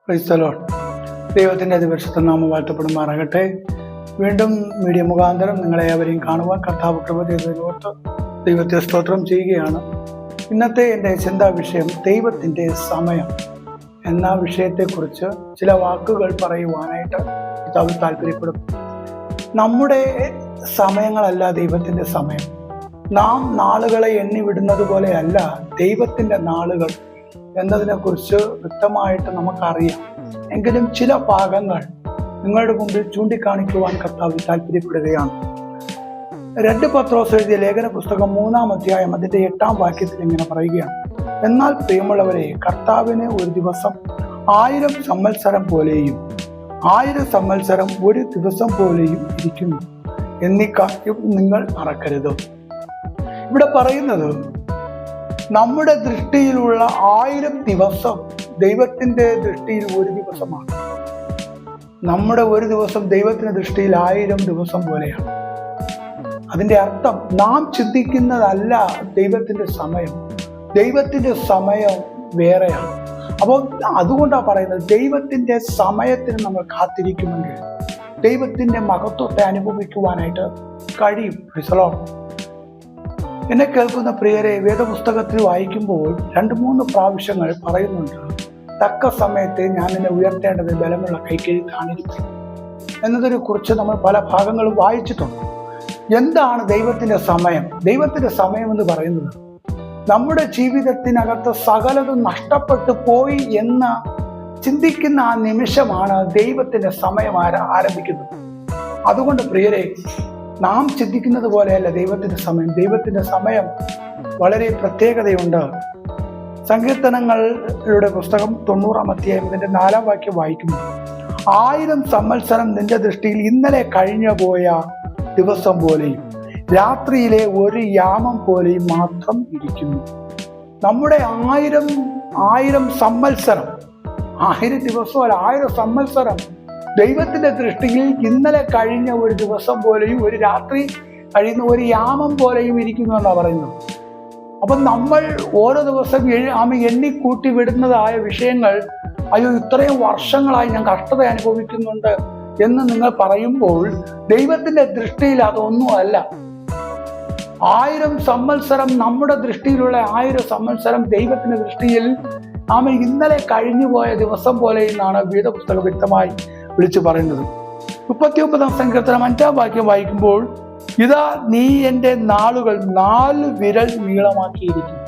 Praise the Lord. ദൈവത്തിൻ്റെ അതിപരിശുദ്ധ നാമം വാഴ്ത്തപ്പെടുമാറാകട്ടെ. വീണ്ടും മീഡിയ മുഖാന്തരം നിങ്ങളെ ഏവരെയും കാണുവാൻ കർത്താവ് കൃപ ചെയ്തതിനോർത്ത് ദൈവത്തെ സ്തോത്രം ചെയ്യുകയാണ്. ഇന്നത്തെ എൻ്റെ ചിന്താ വിഷയം ദൈവത്തിൻ്റെ സമയം എന്ന വിഷയത്തെക്കുറിച്ച് ചില വാക്കുകൾ പറയുവാനായിട്ട് കർത്താവ് താല്പര്യപ്പെടും. നമ്മുടെ സമയങ്ങളല്ല ദൈവത്തിൻ്റെ സമയം. നാം നാളുകളെ എണ്ണി വിടുന്നത് പോലെയല്ല ദൈവത്തിൻ്റെ നാളുകൾ എന്നതിനെക്കുറിച്ച് വ്യക്തമായിട്ട് നമുക്കറിയാം. എങ്കിലും ചില ഭാഗങ്ങൾ നിങ്ങളുടെ മുമ്പിൽ ചൂണ്ടിക്കാണിക്കുവാൻ കർത്താവ് താല്പര്യപ്പെടുകയാണ്. 2 പത്രോസ് എഴുതിയ ലേഖന പുസ്തകം 3-ാം അധ്യായം അതിൻ്റെ 8-ാം വാക്യത്തിൽ ഇങ്ങനെ പറയുകയാണ്: എന്നാൽ പ്രിയമുള്ളവരെ, കർത്താവിന് ഒരു ദിവസം 1000 സംവത്സരം പോലെയും 1000 സംവത്സരം ഒരു ദിവസം പോലെയും ഇരിക്കുന്നു എന്നീ കാര്യം നിങ്ങൾ മറക്കരുത്. ഇവിടെ പറയുന്നത് നമ്മുടെ ദൃഷ്ടിയിലുള്ള 1000 ദിവസം ദൈവത്തിൻ്റെ ദൃഷ്ടിയിൽ ഒരു ദിവസമാണ്. നമ്മുടെ ഒരു ദിവസം ദൈവത്തിൻ്റെ ദൃഷ്ടിയിൽ 1000 ദിവസം പോലെയാണ്. അതിൻ്റെ അർത്ഥം നാം ചിന്തിക്കുന്നതല്ല ദൈവത്തിൻ്റെ സമയം. ദൈവത്തിൻ്റെ സമയം വേറെയാണ്. അപ്പോൾ അതുകൊണ്ടാണ് പറയുന്നത്, ദൈവത്തിൻ്റെ സമയത്തിന് നമ്മൾ കാത്തിരിക്കുമെങ്കിൽ ദൈവത്തിൻ്റെ മഹത്വത്തെ അനുഭവിക്കുവാനായിട്ട് കഴിയും. എന്നെ കേൾക്കുന്ന പ്രിയരെ, വേദപുസ്തകത്തിൽ വായിക്കുമ്പോൾ 2-3 പ്രാവശ്യങ്ങൾ പറയുന്നുണ്ട്, തക്ക സമയത്ത് ഞാൻ നിന്നെ ഉയർത്തേണ്ടത് ബലമുള്ള കൈക്കീഴിൽ കാണിരിക്കും എന്നതിനെ കുറിച്ച് നമ്മൾ പല ഭാഗങ്ങളും വായിച്ചിട്ടുണ്ട്. എന്താണ് ദൈവത്തിൻ്റെ സമയം? ദൈവത്തിൻ്റെ സമയം എന്ന് പറയുന്നത് നമ്മുടെ ജീവിതത്തിനകത്ത് സകലതും നഷ്ടപ്പെട്ടു പോയി എന്ന് ചിന്തിക്കുന്ന ആ നിമിഷമാണ് ദൈവത്തിൻ്റെ സമയം ആരംഭിക്കുന്നത്. അതുകൊണ്ട് പ്രിയരെ, നാം ചിന്തിക്കുന്നത് പോലെയല്ല ദൈവത്തിൻ്റെ സമയം. ദൈവത്തിൻ്റെ സമയം വളരെ പ്രത്യേകതയുണ്ട്. സങ്കീർത്തനങ്ങളുടെ പുസ്തകം 90-ാം അധ്യായം ഇതിൻ്റെ 4-ാം വാക്യം വായിക്കുമ്പോൾ 1000 സംവത്സരം നിന്റെ ദൃഷ്ടിയിൽ ഇന്നലെ കഴിഞ്ഞു പോയ ദിവസം പോലെയും രാത്രിയിലെ ഒരു യാമം പോലെയും മാത്രം ഇരിക്കുന്നു. നമ്മുടെ 1000 സംവത്സരം, 1000 ദിവസമല്ല, 1000 സംവത്സരം ദൈവത്തിൻ്റെ ദൃഷ്ടിയിൽ ഇന്നലെ കഴിഞ്ഞ ഒരു ദിവസം പോലെയും ഒരു രാത്രി കഴിയുന്ന ഒരു യാമം പോലെയും ഇരിക്കുന്നു എന്നാണ് പറയുന്നത്. അപ്പം നമ്മൾ ഓരോ ദിവസം എണ്ണിക്കൂട്ടി വിടുന്നതായ വിഷയങ്ങൾ, അയ്യോ ഇത്രയും വർഷങ്ങളായി ഞാൻ കഷ്ടത അനുഭവിക്കുന്നുണ്ട് എന്ന് നിങ്ങൾ പറയുമ്പോൾ ദൈവത്തിൻ്റെ ദൃഷ്ടിയിൽ അതൊന്നുമല്ല. 1000 സംവത്സരം നമ്മുടെ ദൃഷ്ടിയിലുള്ള 1000 സംവത്സരം ദൈവത്തിൻ്റെ ദൃഷ്ടിയിൽ ഇന്നലെ കഴിഞ്ഞു പോയ ദിവസം പോലെ എന്നാണ് വേദപുസ്തകം വ്യക്തമായി വിളിച്ചു പറയുന്നത്. 39-ാം സങ്കീർത്തനം 5-ാം വാക്യം വായിക്കുമ്പോൾ, ഇതാ നീ എൻ്റെ നാളുകൾ 4 വിരൽ നീളമാക്കിയിരിക്കുന്നു.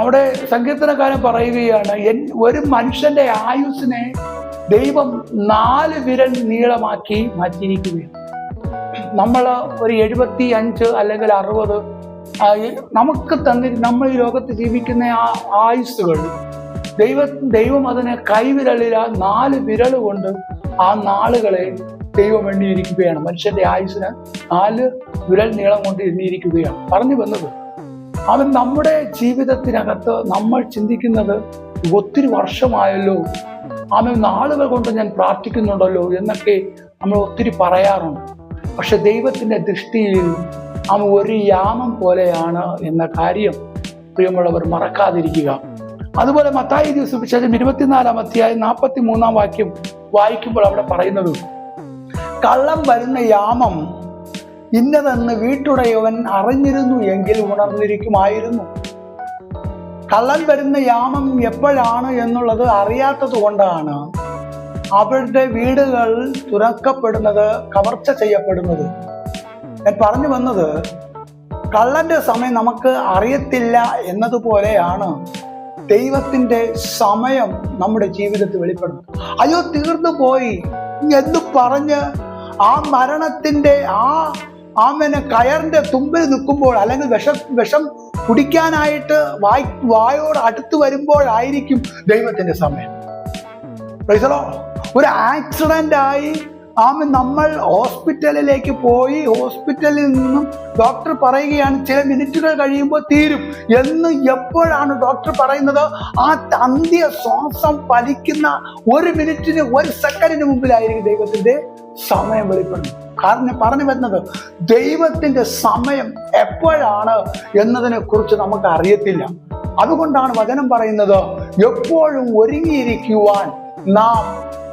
അവിടെ സങ്കീർത്തനക്കാരൻ പറയുകയാണ്, ഒരു മനുഷ്യന്റെ ആയുസ്സിനെ ദൈവം 4 വിരൽ നീളമാക്കി മാറ്റിയിരിക്കുകയാണ്. നമ്മൾ ഒരു 75 അല്ലെങ്കിൽ 60 നമുക്ക് നമ്മൾ ഈ ലോകത്ത് ജീവിക്കുന്ന ആ ആയുസ്സുകൾ ദൈവം അതിനെ കൈവിരലില 4 വിരൽ കൊണ്ട് ആ നാളുകളെ ദൈവം എണ്ണിയിരിക്കുകയാണ്. മനുഷ്യന്റെ ആയുസ്സിന് 4 വിരൽ നീളം കൊണ്ട് എണ്ണിയിരിക്കുകയാണ്. പറഞ്ഞു വന്നത്, അവൻ നമ്മുടെ ജീവിതത്തിനകത്ത് നമ്മൾ ചിന്തിക്കുന്നത് ഒത്തിരി വർഷമായല്ലോ, നാളുകൾ കൊണ്ട് ഞാൻ പ്രാർത്ഥിക്കുന്നുണ്ടല്ലോ എന്നൊക്കെ നമ്മൾ ഒത്തിരി പറയാറുണ്ട്. പക്ഷെ ദൈവത്തിൻ്റെ ദൃഷ്ടിയിൽ ഒരു യാമം പോലെയാണ് എന്ന കാര്യം പ്രിയമുള്ളവർ മറക്കാതിരിക്കുക. അതുപോലെ മത്തായി സുവിശേഷം 24-ാം അധ്യായം 43-ാം വാക്യം വായിക്കുമ്പോൾ അവിടെ പറയുന്നത്, കള്ളം വരുന്ന യാമം ഇന്നതെന്ന് വീട്ടുടയവൻ അറിഞ്ഞിരുന്നു എങ്കിൽ ഉണർന്നിരിക്കുമായിരുന്നു. കള്ളൻ വരുന്ന യാമം എപ്പോഴാണ് എന്നുള്ളത് അറിയാത്തത് കൊണ്ടാണ് അവരുടെ വീടുകൾ തുറക്കപ്പെടുന്നത്, കവർച്ച ചെയ്യപ്പെടുന്നത്. ഞാൻ പറഞ്ഞു വന്നത്, കള്ളന്റെ സമയം നമുക്ക് അറിയത്തില്ല എന്നതുപോലെയാണ് ദൈവത്തിൻ്റെ സമയം നമ്മുടെ ജീവിതത്തിൽ വെളിപ്പെടുന്നത്. അയ്യോ തീർന്നു പോയി എന്ന് പറഞ്ഞ് ആ മരണത്തിൻ്റെ കയറിന്റെ തുമ്പിൽ നിൽക്കുമ്പോൾ, അല്ലെങ്കിൽ വിഷം കുടിക്കാനായിട്ട് വായോട് അടുത്ത് വരുമ്പോഴായിരിക്കും ദൈവത്തിൻ്റെ സമയം. ഒരു ആക്സിഡന്റ് ആയി നമ്മൾ ഹോസ്പിറ്റലിലേക്ക് പോയി, ഹോസ്പിറ്റലിൽ നിന്നും ഡോക്ടർ പറയുകയാണ് ചില മിനിറ്റുകൾ കഴിയുമ്പോൾ തീരും എന്ന്. എപ്പോഴാണ് ഡോക്ടർ പറയുന്നത്? ആ അന്ത്യ ശ്വാസം വലിക്കുന്ന 1 മിനിറ്റിന് 1 സെക്കൻഡിന് മുമ്പിലായിരിക്കും ദൈവത്തിൻ്റെ സമയം വെളിപ്പെടുന്നത്. കാരണം പറഞ്ഞു വരുന്നത്, ദൈവത്തിൻ്റെ സമയം എപ്പോഴാണ് എന്നതിനെ കുറിച്ച് നമുക്ക് അറിയത്തില്ല. അതുകൊണ്ടാണ് വചനം പറയുന്നത് എപ്പോഴും ഒരുങ്ങിയിരിക്കുവാൻ നാം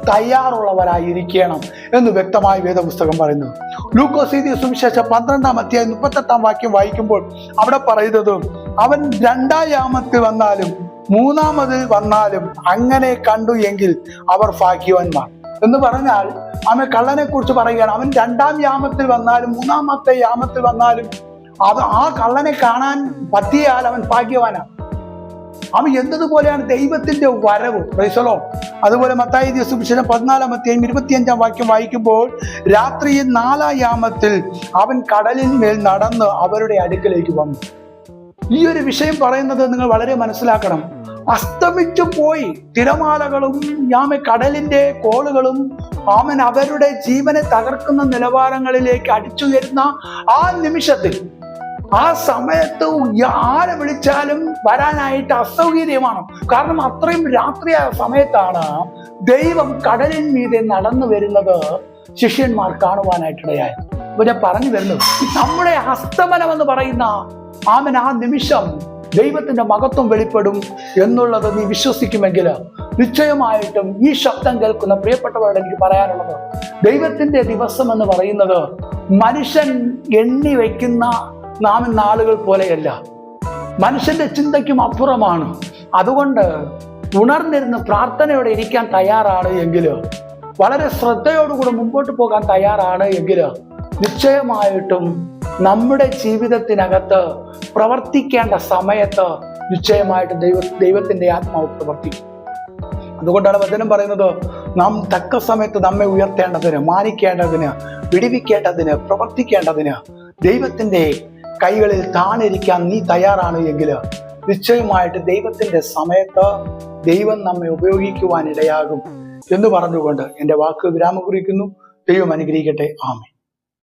തയ്യാറുള്ളവരായിരിക്കണം എന്ന് വ്യക്തമായി വേദപുസ്തകം പറയുന്നു. ലൂക്കോസ് എഴുതിയ സുവിശേഷം 12-ാം അധ്യായം 38-ാം വാക്യം വായിക്കുമ്പോൾ അവിടെ പറയുന്നത്, അവൻ 2-ാം യാമത്തിൽ വന്നാലും 3-ാമത് വന്നാലും അങ്ങനെ കണ്ടു എങ്കിൽ അവർ ഭാഗ്യവാന്മാർ എന്ന് പറഞ്ഞാൽ അവൻ കള്ളനെ കുറിച്ച് പറയുകയാണ്. അവൻ 2-ാം യാമത്തിൽ വന്നാലും 3-ാമത്തെ യാമത്തിൽ വന്നാലും ആ കള്ളനെ കാണാൻ പറ്റിയാൽ അവൻ ഭാഗ്യവാനാണ്. അവൻ എന്നതുപോലെയാണ് ദൈവത്തിന്റെ വരവ്. പ്രൈസലോ. അതുപോലെ മത്തായി എഴുതിയ സുവിശേഷം 14-ാം അധ്യായം 25-ാം വാക്യം വായിക്കുമ്പോൾ രാത്രിയിൽ 4-ാം യാമത്തിൽ അവൻ കടലിന്മേൽ നടന്ന് അവരുടെ അടുക്കലേക്ക് വന്നു. ഈ ഒരു വിഷയം പറയുന്നത് നിങ്ങൾ വളരെ മനസ്സിലാക്കണം. അസ്തമിച്ചു പോയി തിരമാലകളും കടലിന്റെ കോളുകളും അവരുടെ ജീവനെ തകർക്കുന്ന നിലവാരങ്ങളിലേക്ക് അടിച്ചുയരുന്ന ആ നിമിഷത്തിൽ, ആ സമയത്ത് ആരെ വിളിച്ചാലും വരാനായിട്ട് അസൗകര്യമാണ്. കാരണം അത്രയും രാത്രിയായ സമയത്താണ് ദൈവം കടലിൻ മീതെ നടന്നു വരുന്നത് ശിഷ്യന്മാർ കാണുവാനായിട്ടിടയായത്. അപ്പൊ ഞാൻ പറഞ്ഞു വരുന്നത്, നമ്മുടെ അസ്തമനം എന്ന് പറയുന്ന ആ നിമിഷം ദൈവത്തിന്റെ മഹത്വം വെളിപ്പെടും എന്നുള്ളത് നീ വിശ്വസിക്കുമെങ്കിൽ നിശ്ചയമായിട്ടും ഈ ശബ്ദം കേൾക്കുന്ന പ്രിയപ്പെട്ടവരോട് എനിക്ക് പറയാനുള്ളത്, ദൈവത്തിന്റെ ദിവസം എന്ന് പറയുന്നത് മനുഷ്യൻ എണ്ണി വയ്ക്കുന്ന നാളുകൾ പോലെയല്ല, മനുഷ്യന്റെ ചിന്തയ്ക്കും അപ്പുറമാണ്. അതുകൊണ്ട് ഉണർന്നിരുന്ന് പ്രാർത്ഥനയോടെ ഇരിക്കാൻ തയ്യാറാണ് എങ്കിൽ, വളരെ ശ്രദ്ധയോടുകൂടി മുമ്പോട്ട് പോകാൻ തയ്യാറാണ് എങ്കിൽ, നിശ്ചയമായിട്ടും നമ്മുടെ ജീവിതത്തിനകത്ത് പ്രവർത്തിക്കേണ്ട സമയത്ത് നിശ്ചയമായിട്ട് ദൈവത്തിന്റെ ആത്മാവ് പ്രവർത്തിക്കും. അതുകൊണ്ടാണ് വചനം പറയുന്നത്, നാം തക്ക സമയത്ത് നമ്മെ ഉയർത്തേണ്ടതിന്, മാനിക്കേണ്ടതിന്, വിടിവിക്കേണ്ടതിന്, പ്രവർത്തിക്കേണ്ടതിന് ദൈവത്തിന്റെ കൈകളിൽ താണിരിക്കാൻ നീ തയ്യാറാണ് എങ്കിൽ, നിശ്ചയമായിട്ട് ദൈവത്തിന്റെ സമയത്ത് ദൈവം നമ്മെ ഉപയോഗിക്കുവാൻ ഇടയാകും എന്ന് പറഞ്ഞുകൊണ്ട് എൻ്റെ വാക്ക് വിരാമം കുറിക്കുന്നു. ദൈവം അനുഗ്രഹിക്കട്ടെ. ആമേൻ.